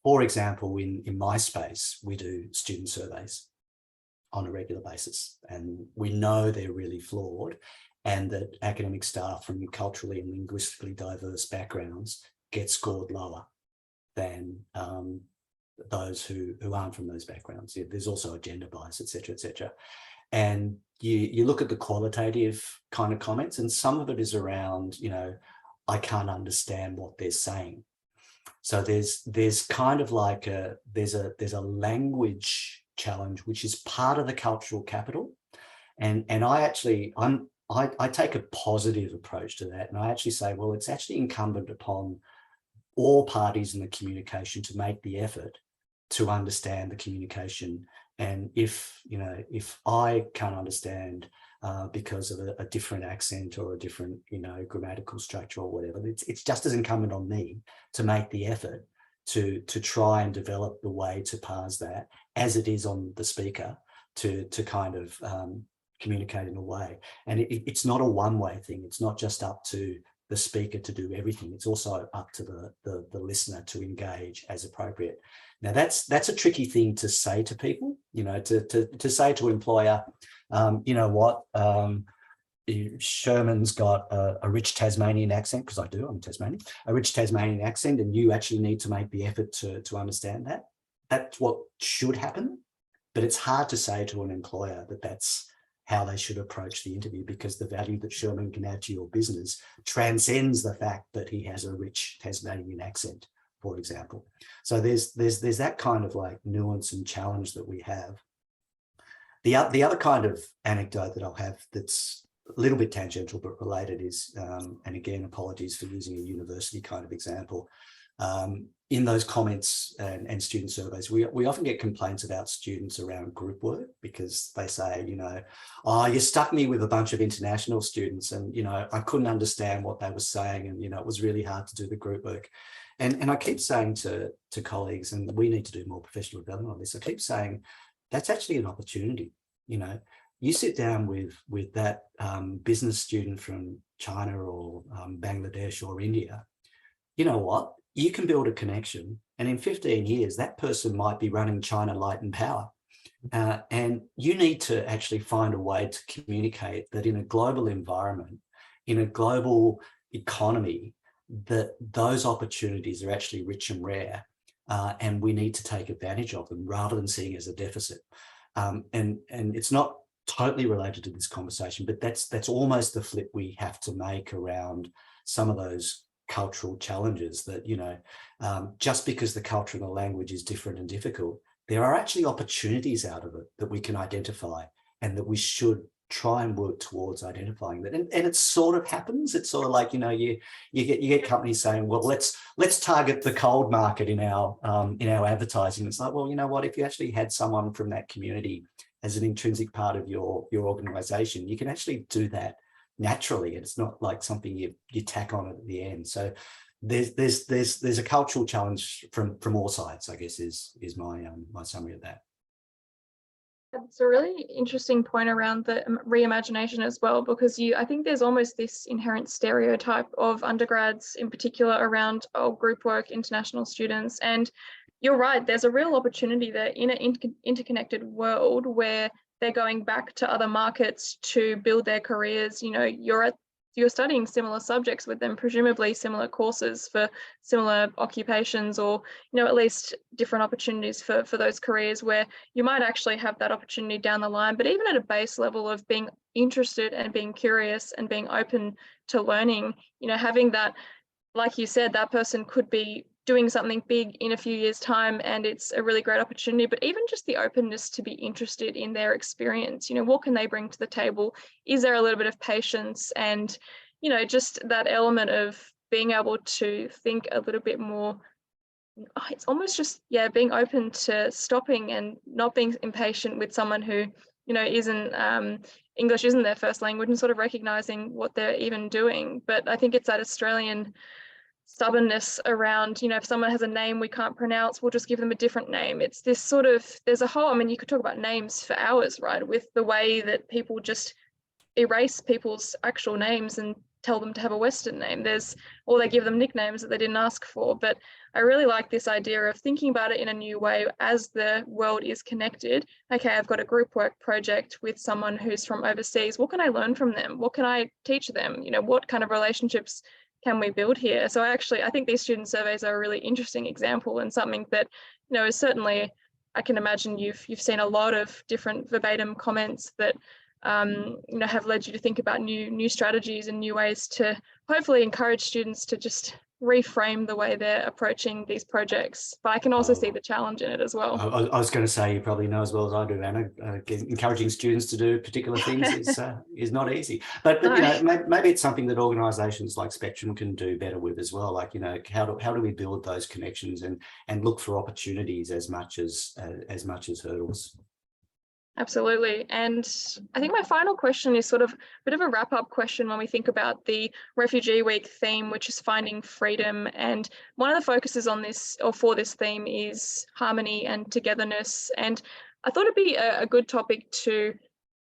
for example, in my space, we do student surveys on a regular basis, and we know they're really flawed, and that academic staff from culturally and linguistically diverse backgrounds get scored lower than those who aren't from those backgrounds. There's also a gender bias, et cetera, and you look at the qualitative kind of comments, and some of it is around, I can't understand what they're saying. So there's kind of like there's a language challenge which is part of the cultural capital, and I take a positive approach to that, and I actually say, well, it's actually incumbent upon all parties in the communication to make the effort to understand the communication. And if I can't understand because of a different accent or a different grammatical structure or whatever, it's just as incumbent on me to make the effort to try and develop the way to parse that as it is on the speaker to kind of communicate in a way. And it's not a one-way thing. It's not just up to the speaker to do everything. It's also up to the listener to engage as appropriate. Now that's a tricky thing to say to people, to say to an employer, Sherman's got a rich Tasmanian accent, because I'm Tasmanian, a rich Tasmanian accent, and you actually need to make the effort to understand that. That's what should happen, but it's hard to say to an employer that that's how they should approach the interview, because the value that Sherman can add to your business transcends the fact that he has a rich Tasmanian accent, for example. So there's that kind of like nuance and challenge that we have. The other kind of anecdote that I'll have that's a little bit tangential but related is, and again, apologies for using a university kind of example, in those comments and student surveys, we often get complaints about students around group work, because they say, oh, you stuck me with a bunch of international students, and, I couldn't understand what they were saying, and, it was really hard to do the group work. And I keep saying to colleagues, and we need to do more professional development on this, I keep saying that's actually an opportunity. You sit down with that business student from China or Bangladesh or India, you know what? You can build a connection, and in 15 years, that person might be running China Light and Power. And you need to actually find a way to communicate that in a global environment, in a global economy, that those opportunities are actually rich and rare, and we need to take advantage of them rather than seeing as a deficit. And it's not totally related to this conversation, but that's almost the flip we have to make around some of those cultural challenges, that just because the culture and the language is different and difficult, there are actually opportunities out of it that we can identify, and that we should try and work towards identifying that. And it sort of happens. It's sort of like, you get companies saying, well, let's target the cold market in our advertising. It's like, well, you know what, if you actually had someone from that community as an intrinsic part of your organization, you can actually do that naturally. It's not like something you tack on at the end. So there's a cultural challenge from all sides, I guess, is my summary of that. It's a really interesting point around the reimagination as well, because I think there's almost this inherent stereotype of undergrads in particular around group work, international students. And you're right, there's a real opportunity there in an interconnected world where they're going back to other markets to build their careers. You're at you're studying similar subjects with them, presumably similar courses for similar occupations, or, you know, at least different opportunities for those careers where you might actually have that opportunity down the line. But even at a base level of being interested and being curious and being open to learning, you know, having that, like you said, that person could be doing something big in a few years' time and it's a really great opportunity. But even just the openness to be interested in their experience, you know, what can they bring to the table? Is there a little bit of patience? And, you know, just that element of being able to think a little bit more, it's almost just, yeah, being open to stopping and not being impatient with someone who, you know, isn't, English isn't their first language, and sort of recognizing what they're even doing. But I think it's that Australian stubbornness around, you know, if someone has a name we can't pronounce, we'll just give them a different name. It's this sort of, there's a whole, I mean, you could talk about names for hours, right? With the way that people just erase people's actual names and tell them to have a Western name. Or they give them nicknames that they didn't ask for. But I really like this idea of thinking about it in a new way as the world is connected. Okay, I've got a group work project with someone who's from overseas. What can I learn from them? What can I teach them? You know, what kind of relationships can we build here? So I think these student surveys are a really interesting example, and something that, you know, is certainly, I can imagine you've seen a lot of different verbatim comments that you know, have led you to think about new strategies and new ways to hopefully encourage students to just reframe the way they're approaching these projects. But I can also see the challenge in it as well. I was going to say, you probably know as well as I do, Anna, encouraging students to do particular things is not easy. But you know, maybe it's something that organisations like Spectrum can do better with as well. Like, you know, how do we build those connections and look for opportunities as much as hurdles. Absolutely. And I think my final question is sort of a bit of a wrap-up question when we think about the Refugee Week theme, which is finding freedom. And one of the focuses on this, or for this theme, is harmony and togetherness. And I thought it'd be a good topic to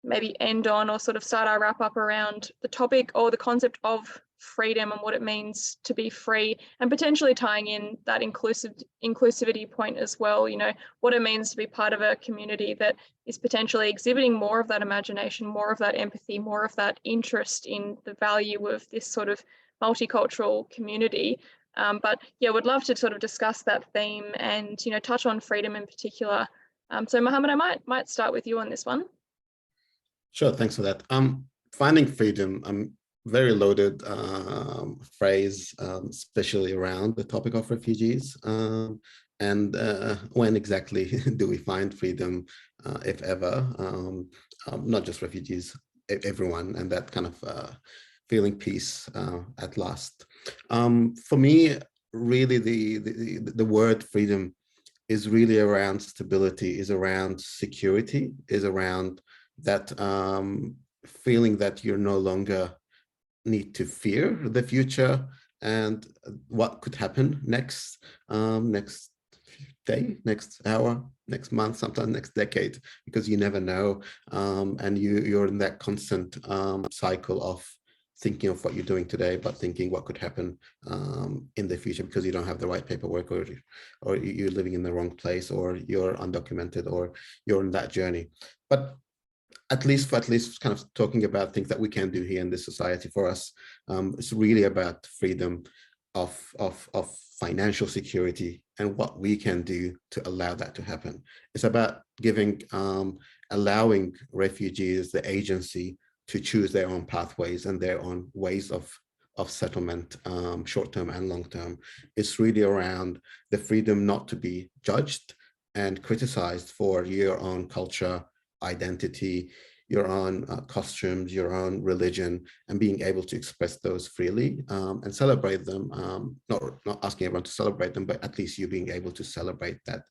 maybe end on, or sort of start our wrap-up around the topic or the concept of freedom and what it means to be free, and potentially tying in that inclusivity point as well, you know, what it means to be part of a community that is potentially exhibiting more of that imagination, more of that empathy, more of that interest in the value of this sort of multicultural community. But yeah, would love to sort of discuss that theme and, you know, touch on freedom in particular. So Mohammed, I might start with you on this one. Sure, thanks for that. Finding freedom, very loaded phrase, especially around the topic of refugees. And when exactly do we find freedom, if ever? Not just refugees, everyone, and that kind of feeling peace at last. For me, really, the word freedom is really around stability, is around security, is around that feeling that you're no longer need to fear the future and what could happen next day, next hour, next month, sometimes next decade, because you never know, and you're in that constant cycle of thinking of what you're doing today, but thinking what could happen in the future, because you don't have the right paperwork, or you're living in the wrong place, or you're undocumented, or you're on that journey. But at least kind of talking about things that we can do here in this society for us, it's really about freedom of financial security and what we can do to allow that to happen. It's about giving, allowing refugees the agency to choose their own pathways and their own ways of settlement, short-term and long-term. It's really around the freedom not to be judged and criticized for your own culture, identity, your own costumes, your own religion, and being able to express those freely and celebrate them. Not asking everyone to celebrate them, but at least you being able to celebrate that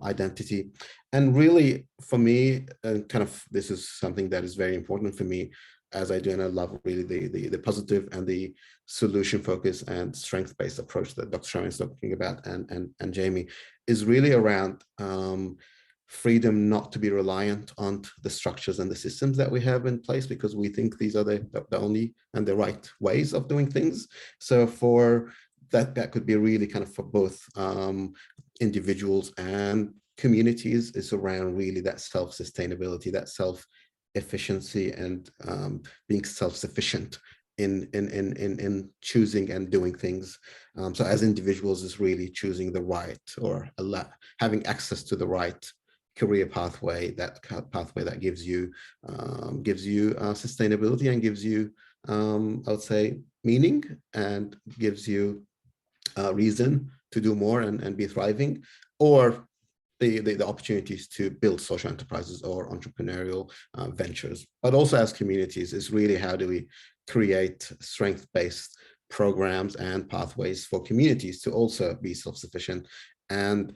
identity. And really, for me, kind of this is something that is very important for me, as I do, and I love really the positive and the solution focus and strength-based approach that Dr. Sherman is talking about, and Jamie, is really around freedom not to be reliant on the structures and the systems that we have in place, because we think these are the only and the right ways of doing things. So for that could be really kind of for both individuals and communities, is around really that self-sustainability, that self-efficiency, and being self-sufficient in choosing and doing things. So as individuals, is really choosing the right, or having access to the right career pathway, that pathway that gives you sustainability and gives you, I would say, meaning, and gives you reason to do more and be thriving, or the opportunities to build social enterprises or entrepreneurial ventures. But also as communities, is really how do we create strength-based programs and pathways for communities to also be self-sufficient and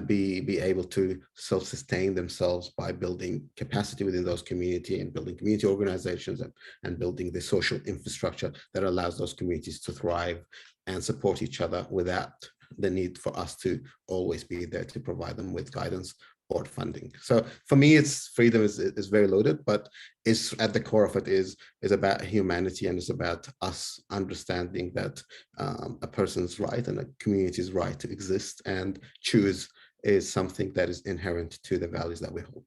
be able to self-sustain themselves by building capacity within those community and building community organizations and building the social infrastructure that allows those communities to thrive and support each other without the need for us to always be there to provide them with guidance or funding. So for me, it's freedom is very loaded, but it's at the core of it is about humanity, and it's about us understanding that a person's right and a community's right to exist and choose is something that is inherent to the values that we hold.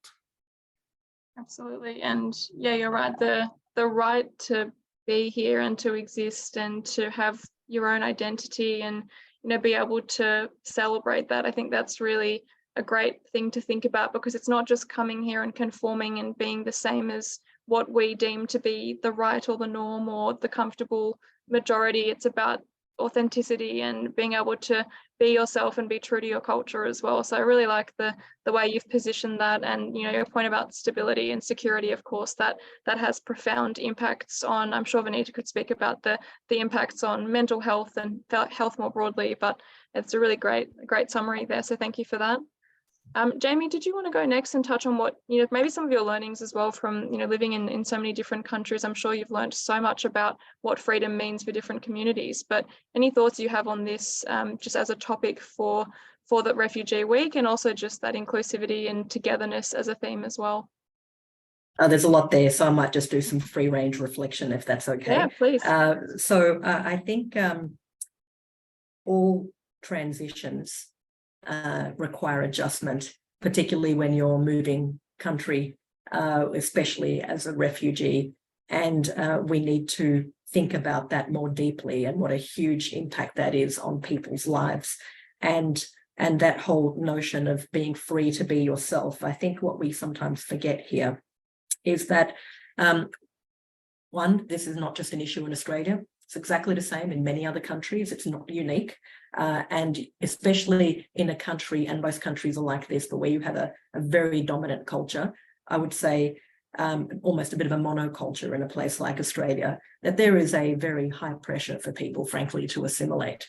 Absolutely. And yeah, you're right. The right to be here and to exist and to have your own identity and, you know, be able to celebrate that. I think that's really a great thing to think about, because it's not just coming here and conforming and being the same as what we deem to be the right or the norm or the comfortable majority. It's about authenticity and being able to be yourself and be true to your culture as well. So I really like the way you've positioned that, and, you know, your point about stability and security, of course, that has profound impacts on, I'm sure Vinita could speak about the impacts on mental health and health more broadly, but it's a really great summary there. So thank you for that. Jamie, did you want to go next and touch on what, you know, maybe some of your learnings as well from, you know, living in so many different countries? I'm sure you've learned so much about what freedom means for different communities, but any thoughts you have on this just as a topic for the Refugee Week, and also just that inclusivity and togetherness as a theme as well? There's a lot there, so I might just do some free range reflection if that's okay. Yeah, please. So I think all transitions require adjustment, particularly when you're moving country, especially as a refugee. And we need to think about that more deeply and what a huge impact that is on people's lives. And that whole notion of being free to be yourself. I think what we sometimes forget here is that, one, this is not just an issue in Australia. It's exactly the same in many other countries. It's not unique. And especially in a country, and most countries are like this, but where you have a very dominant culture, I would say almost a bit of a monoculture in a place like Australia, that there is a very high pressure for people, frankly, to assimilate.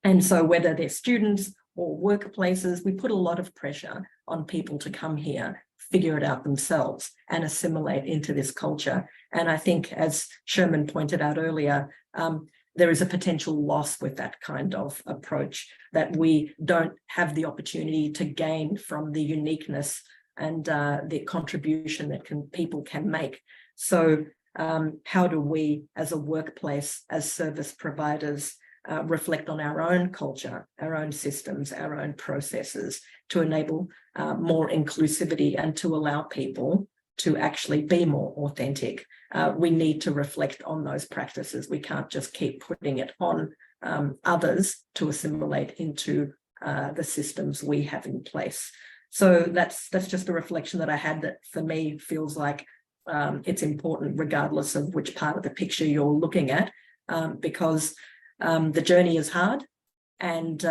And so whether they're students or workplaces, we put a lot of pressure on people to come here, figure it out themselves and assimilate into this culture. And I think, as Sherman pointed out earlier, there is a potential loss with that kind of approach, that we don't have the opportunity to gain from the uniqueness and the contribution that people can make. So how do we, as a workplace, as service providers, reflect on our own culture, our own systems, our own processes to enable more inclusivity and to allow people to actually be more authentic? We need to reflect on those practices. We can't just keep putting it on others to assimilate into the systems we have in place. So that's just a reflection that I had, that for me feels like it's important regardless of which part of the picture you're looking at, because the journey is hard, and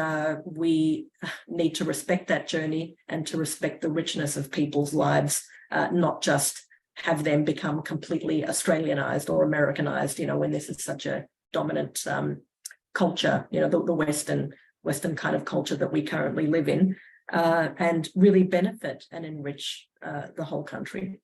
we need to respect that journey and to respect the richness of people's lives, not just have them become completely Australianized or Americanized, you know, when this is such a dominant culture, you know, the Western kind of culture that we currently live in, and really benefit and enrich the whole country.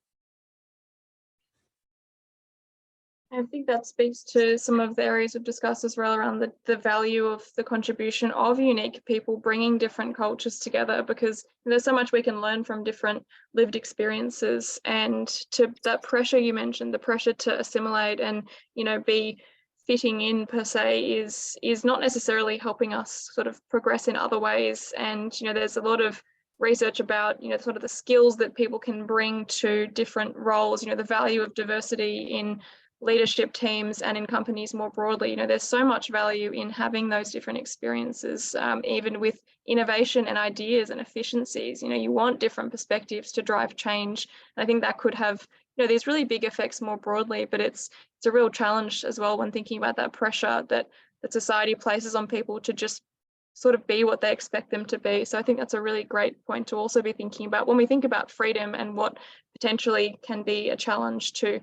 I think that speaks to some of the areas we've discussed as well around the value of the contribution of unique people bringing different cultures together, because there's so much we can learn from different lived experiences. And to that pressure you mentioned, the pressure to assimilate and, you know, be fitting in per se is not necessarily helping us sort of progress in other ways. And, you know, there's a lot of research about, you know, sort of the skills that people can bring to different roles, you know, the value of diversity in leadership teams and in companies more broadly. There's so much value in having those different experiences, even with innovation and ideas and efficiencies. You want different perspectives to drive change. And I think that could have these really big effects more broadly, but it's a real challenge as well when thinking about that pressure that society places on people to just sort of be what they expect them to be. So I think that's a really great point to also be thinking about when we think about freedom and what potentially can be a challenge to,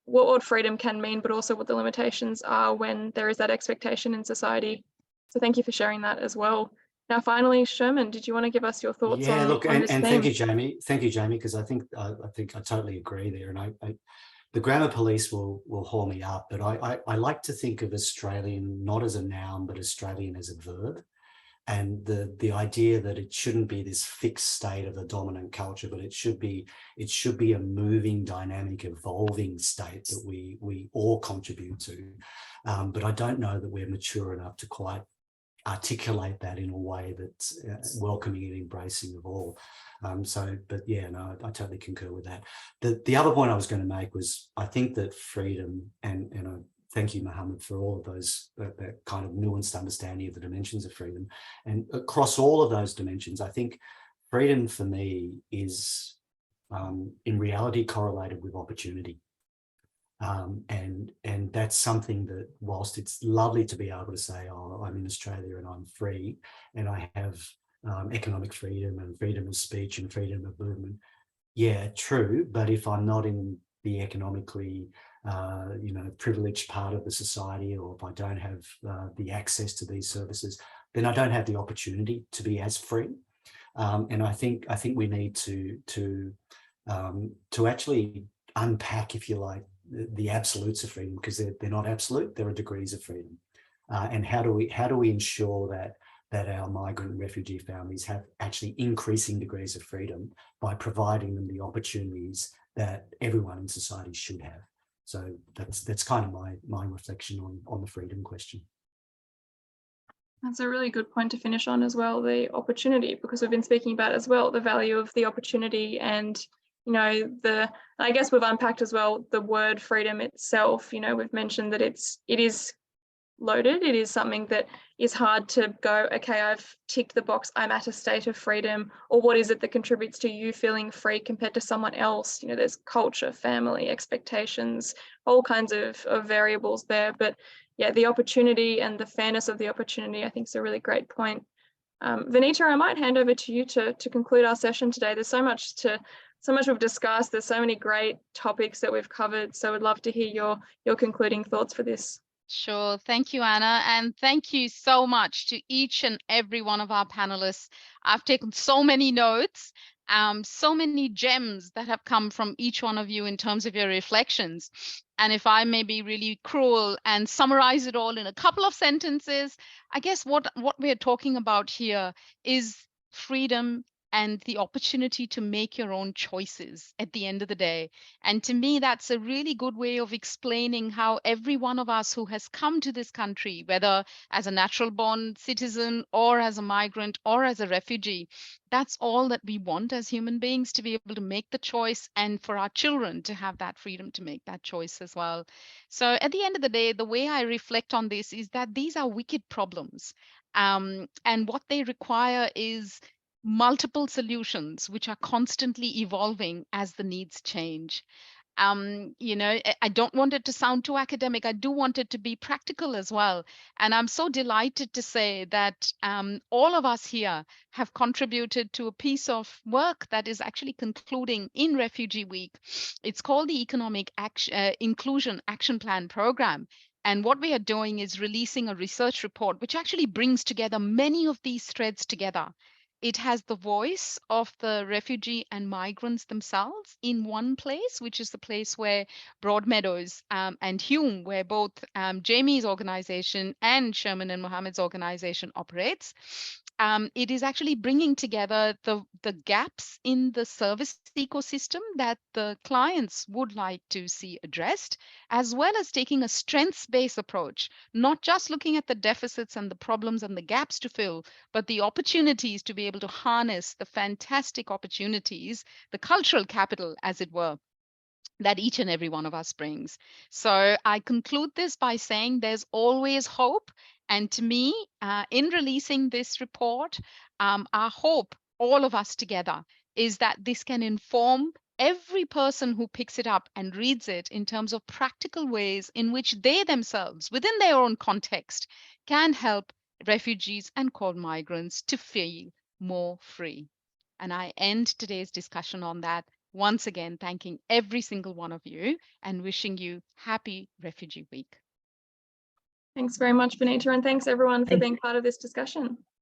what freedom can mean, but also what the limitations are when there is that expectation in society. So thank you for sharing that as well. Now, finally, Sherman, did you want to give us your thoughts on this theme? Thank you, Jamie. Thank you, Jamie, because I think I totally agree there. And the grammar police will haul me up, but I like to think of Australian not as a noun, but Australian as a verb. And the idea that it shouldn't be this fixed state of a dominant culture, but it should be a moving, dynamic, evolving state that we all contribute to. But I don't know that we're mature enough to quite articulate that in a way that's welcoming and embracing of all. But yeah, no, I totally concur with that. The other point I was going to make was I think that freedom and thank you, Mohammed, for all of those, that kind of nuanced understanding of the dimensions of freedom. And across all of those dimensions, I think freedom for me is in reality correlated with opportunity. And that's something that whilst it's lovely to be able to say, oh, I'm in Australia and I'm free and I have economic freedom and freedom of speech and freedom of movement. Yeah, true. But if I'm not in the economically privileged part of the society, or if I don't have the access to these services, then I don't have the opportunity to be as free. And I think we need to actually unpack, if you like, the absolutes of freedom, because they're not absolute. There are degrees of freedom, and how do we ensure that our migrant and refugee families have actually increasing degrees of freedom by providing them the opportunities that everyone in society should have. So that's kind of my reflection on the freedom question. That's a really good point to finish on as well, the opportunity, because we've been speaking about as well the value of the opportunity and I guess we've unpacked as well the word freedom itself. We've mentioned that it is loaded. It is something that is hard to go, okay, I've ticked the box, I'm at a state of freedom, or what is it that contributes to you feeling free compared to someone else? There's culture, family, expectations, all kinds of variables there. But yeah, the opportunity and the fairness of the opportunity, I think, is a really great point. Vinita, I might hand over to you to conclude our session today. There's so much we've discussed. There's so many great topics that we've covered. So I'd love to hear your concluding thoughts for this. Sure. Thank you, Anna. And thank you so much to each and every one of our panelists. I've taken so many notes, so many gems that have come from each one of you in terms of your reflections. And if I may be really cruel and summarize it all in a couple of sentences, I guess what we're talking about here is freedom and the opportunity to make your own choices at the end of the day. And to me, that's a really good way of explaining how every one of us who has come to this country, whether as a natural born citizen or as a migrant or as a refugee, that's all that we want as human beings, to be able to make the choice, and for our children to have that freedom to make that choice as well. So at the end of the day, the way I reflect on this is that these are wicked problems. And what they require is multiple solutions which are constantly evolving as the needs change. I don't want it to sound too academic. I do want it to be practical as well. And I'm so delighted to say that all of us here have contributed to a piece of work that is actually concluding in Refugee Week. It's called the Economic Inclusion Action Plan Program. And what we are doing is releasing a research report which actually brings together many of these threads together. It has the voice of the refugee and migrants themselves in one place, which is the place where Broadmeadows and Hume, where both Jamie's organization and Sherman and Mohammed's organization operates. It is actually bringing together the gaps in the service ecosystem that the clients would like to see addressed, as well as taking a strengths-based approach, not just looking at the deficits and the problems and the gaps to fill, but the opportunities to be able to harness the fantastic opportunities, the cultural capital, as it were, that each and every one of us brings. So I conclude this by saying there's always hope. And to me, in releasing this report, our hope, all of us together, is that this can inform every person who picks it up and reads it in terms of practical ways in which they themselves, within their own context, can help refugees and core migrants to feel more free. And I end today's discussion on that, once again thanking every single one of you and wishing you happy Refugee Week. Thanks very much, Vinita, and thanks everyone for Thank being part of this discussion.